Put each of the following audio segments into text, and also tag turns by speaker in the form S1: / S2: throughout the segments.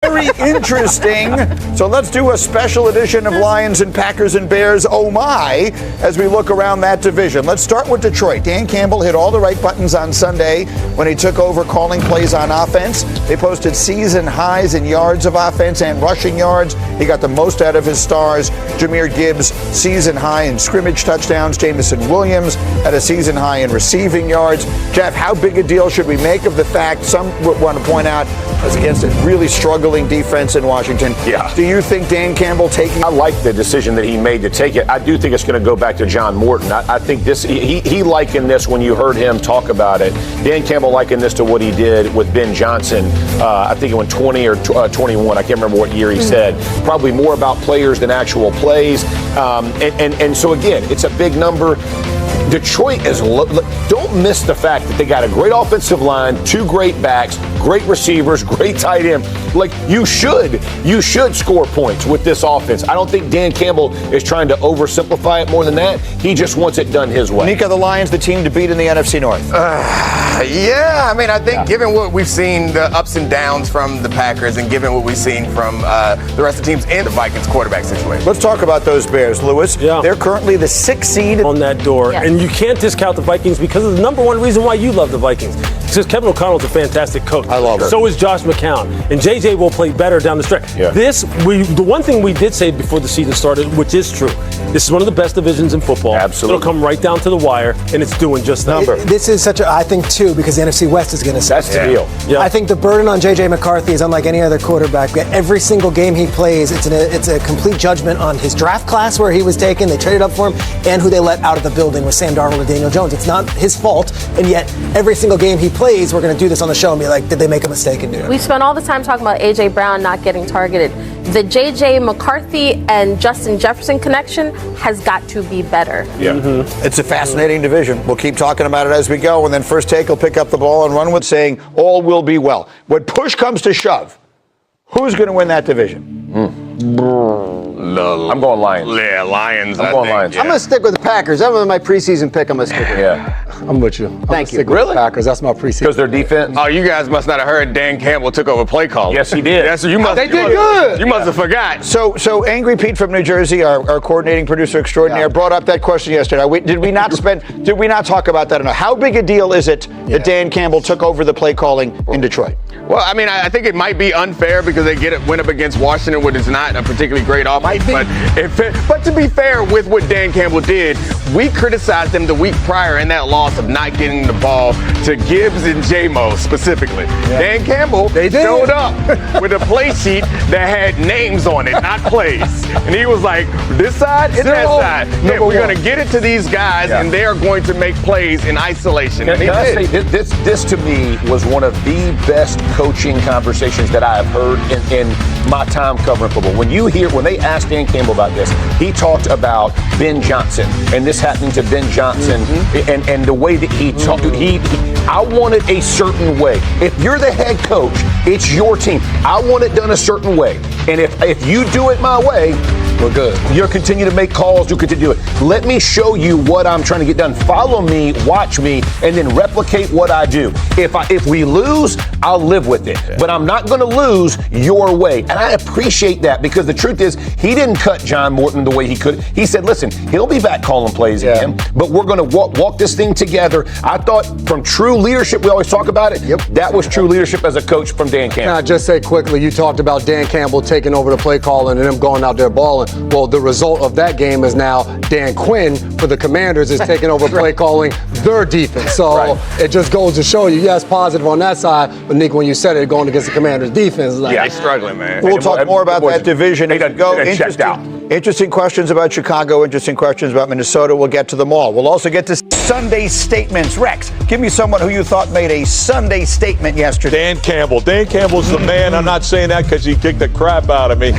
S1: Very interesting. So let's do a special edition of Lions and Packers and Bears, oh my, as we look around that division. Let's start with Detroit. Dan Campbell hit all the right buttons on Sunday when he took over calling plays on offense. They posted season highs in yards of offense and rushing yards. He got the most out of his stars. Jahmyr Gibbs, season high in scrimmage touchdowns. Jameson Williams had a season high in receiving yards. Jeff, how big a deal should we make of the fact, some would want to point out, as against a really struggling defense in Washington.
S2: Yeah.
S1: Do you think Dan Campbell taking?
S2: I like the decision that he made to take it. I do think it's going to go back to John Morton. I think this, he likened this when you heard him talk about it. Dan Campbell likened this to what he did with Ben Johnson. I think it went 20 or 21. I can't remember what year he said. Probably more about players than actual plays. And so again, it's a big number. Detroit is don't miss the fact that they got a great offensive line, two great backs, great receivers, great tight end. Like you should score points with this offense. I don't think Dan Campbell is trying to oversimplify it more than that. He just wants it done his way.
S1: Nika, the Lions, the team to beat in the NFC North.
S3: Yeah, I mean, I think given what we've seen, the ups and downs from the Packers, and given what we've seen from the rest of the teams and the Vikings quarterback situation.
S1: Let's talk about those Bears, Lewis.
S4: Yeah.
S1: They're currently the 6th seed
S4: on that door.
S5: Yes.
S4: And you can't discount the Vikings because of the number one reason why you love the Vikings. Because Kevin O'Connell's a fantastic coach.
S1: I love it.
S4: So is Josh McCown. And JJ will play better down the stretch.
S2: Yeah.
S4: The one thing we did say before the season started, which is true, this is one of the best divisions in football.
S2: Absolutely.
S4: It'll come right down to the wire, and it's doing just that.
S6: This is such a, I think, too, because the NFC West is going to
S2: That's the deal.
S4: Yeah.
S6: I think the burden on J.J. McCarthy is unlike any other quarterback. Every single game he plays, it's a complete judgment on his draft class where he was taken, they traded up for him, and who they let out of the building with Sam Darnold and Daniel Jones. It's not his fault, and yet every single game he plays, we're going to do this on the show and be like, did they make a mistake in doing it?
S5: We spent all the time talking about A.J. Brown not getting targeted. The J.J. McCarthy and Justin Jefferson connection has got to be better.
S2: Yeah.
S1: It's a fascinating division. We'll keep talking about it as we go, and then First Take will pick up the ball and run with saying all will be well. When push comes to shove, who's going to win that division?
S2: I'm going Lions.
S3: Yeah, Lions.
S2: I'm going Lions.
S7: I'm going to stick with the Packers. That was my preseason pick. I'm going to stick with it.
S2: Yeah.
S7: I'm with you. Thank you.
S2: Really?
S7: Packers. That's my preseason.
S2: Because their defense.
S3: Oh, you guys must not have heard Dan Campbell took over play calling.
S2: Yes, he did.
S3: Yes, you must.
S7: They did good.
S3: You must have forgot.
S1: So Angry Pete from New Jersey, our coordinating producer extraordinaire, brought up that question yesterday. Did we not talk about that enough? How big a deal is it that Dan Campbell took over the play calling in Detroit?
S3: Well, I mean, I think it might be unfair because they went up against Washington, which is not a particularly great offense. But to be fair with what Dan Campbell did, we criticized him the week prior in that loss of not getting the ball to Gibbs and J-Mo specifically. Yeah. Dan Campbell showed up with a play sheet that had names on it, not plays. And he was like, this side and that side. Yeah, we're going to get it to these guys, and they are going to make plays in isolation.
S2: Can I say, this to me was one of the best coaching conversations that I have heard in my time covering football. When they asked Dan Campbell about this, he talked about Ben Johnson and this happening to Ben Johnson and the way that he talked. I want it a certain way. If you're the head coach, it's your team. I want it done a certain way. And if you do it my way, we're good. You'll continue to make calls. You continue to do it. Let me show you what I'm trying to get done. Follow me, watch me, and then replicate what I do. If we lose, I'll live with it. Yeah. But I'm not going to lose your way. And I appreciate that because the truth is he didn't cut John Morton the way he could. He said, listen, he'll be back calling plays again, but we're going to walk this thing together. I thought from true leadership, we always talk about it. Yep. That was true leadership as a coach from Dan Campbell.
S7: Can I just say quickly, you talked about Dan Campbell taking over the play calling and them going out there balling. Well, the result of that game is now Dan Quinn for the Commanders is taking over play calling their defense. So it just goes to show you, yes, positive on that side, but Nick, when you said it, going against the Commanders defense,
S3: they're struggling, man.
S1: We'll talk more about that division as we go. Interesting questions about Chicago, interesting questions about Minnesota. We'll get to them all. We'll also get to Sunday statements. Rex, give me someone who you thought made a Sunday statement yesterday.
S8: Dan Campbell. Dan Campbell's the man. I'm not saying that because he kicked the crap out of me.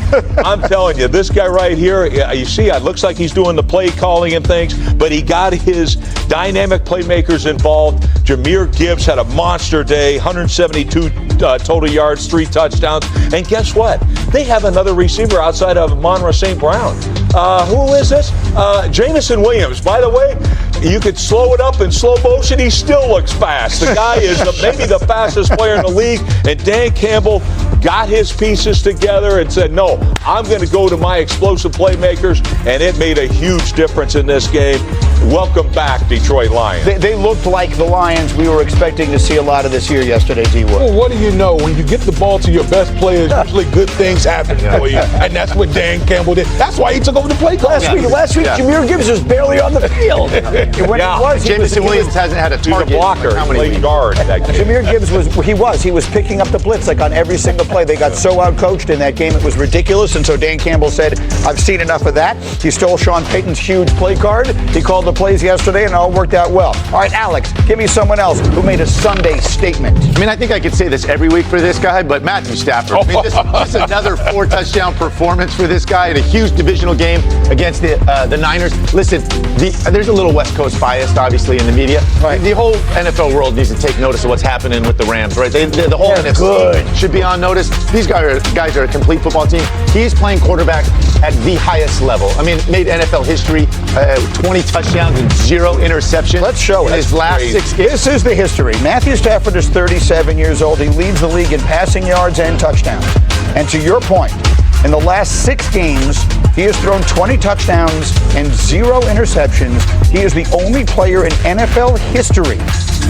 S8: I'm telling you, this guy right here, you see, it looks like he's doing the play calling and things, but he got his dynamic playmakers involved. Jahmyr Gibbs had a monster day, 172 total yards, 3 touchdowns. And guess what? They have another receiver outside of Amon-Ra St. Brown. Who is this? Jameson Williams. By the way, You could slow it up in slow motion. He still looks fast. The guy is maybe the fastest player in the league. And Dan Campbell got his pieces together and said, no, I'm going to go to my explosive playmakers. And it made a huge difference in this game. Welcome back, Detroit Lions.
S1: They looked like the Lions we were expecting to see a lot of this year yesterday, D-Wood.
S9: Well, what do you know? When you get the ball to your best players, usually good things happen for you. And that's what Dan Campbell did. That's why he took over the play call.
S10: Last week, Jahmyr Gibbs was barely on the field.
S3: Jameson Williams hasn't had a target.
S8: He's a blocker. He played guard.
S1: Jahmyr Gibbs was picking up the blitz like on every single play. They got so out-coached in that game, it was ridiculous. And so Dan Campbell said, I've seen enough of that. He stole Sean Payton's huge play card. He called the plays yesterday, and it all worked out well. All right, Alex, give me someone else who made a Sunday statement.
S2: I mean, I think I could say this every week for this guy, but Matthew Stafford. I mean, this is another 4-touchdown performance for this guy in a huge divisional game against the Niners. Listen, there's a little West Coast bias, obviously, in the media. Right. The whole NFL world needs to take notice of what's happening with the Rams, right? The whole NFC should be on notice. These guys are a complete football team. He's playing quarterback at the highest level. I mean, made NFL history, 20 touchdowns and 0 interceptions.
S1: Let's show it.
S2: In his last 6 games.
S1: This is the history. Matthew Stafford is 37 years old. He leads the league in passing yards and touchdowns. And to your point, in the last 6 games, he has thrown 20 touchdowns and 0 interceptions. He is the only player in NFL history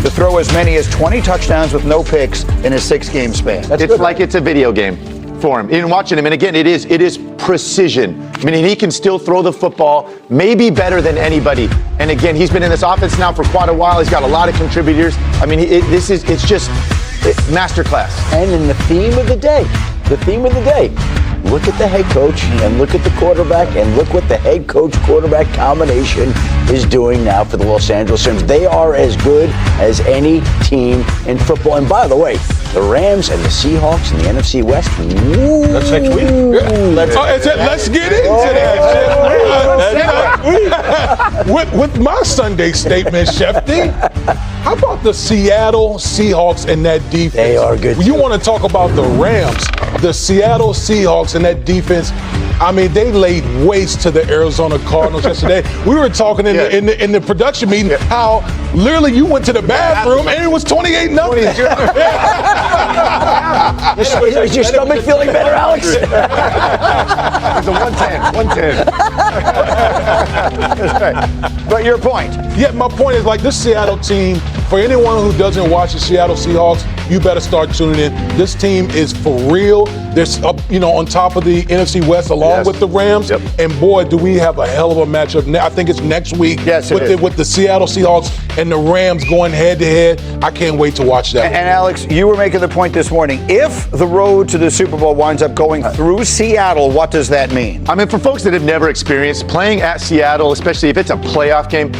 S1: to throw as many as 20 touchdowns with no picks in a 6-game span.
S2: It's like it's a video game for him. In watching him, and again, it is precision. I mean, he can still throw the football, maybe better than anybody. And again, he's been in this offense now for quite a while. He's got a lot of contributors. I mean, it's just masterclass.
S10: And in the theme of the day, look at the head coach and look at the quarterback and look what the head coach quarterback combination is doing now for the Los Angeles Rams. They are as good as any team in football. And by the way, the Rams and the Seahawks in the NFC West. Woo.
S8: That's next week.
S9: Let's get into that. With my Sunday statement, Shefty, how about the Seattle Seahawks and that defense?
S10: They are good.
S9: You want to talk about the Rams, the Seattle Seahawks and that defense. I mean, they laid waste to the Arizona Cardinals yesterday. We were talking in the production meeting how literally you went to the bathroom and it was 28-0.
S10: Is your stomach feeling better, Alex?
S2: It's a 110.
S1: But your point.
S9: Yeah, my point is like this Seattle team, for anyone who doesn't watch the Seattle Seahawks, you better start tuning in. This team is for real. They're up, on top of the NFC West along with the Rams. Yep. And boy, do we have a hell of a matchup. I think it's next week with the Seattle Seahawks and the Rams going head to head. I can't wait to watch that.
S1: And Alex, you were making the point this morning. If the road to the Super Bowl winds up going through Seattle, what does that mean?
S2: I mean, for folks that have never experienced playing at Seattle, especially if it's a playoff game,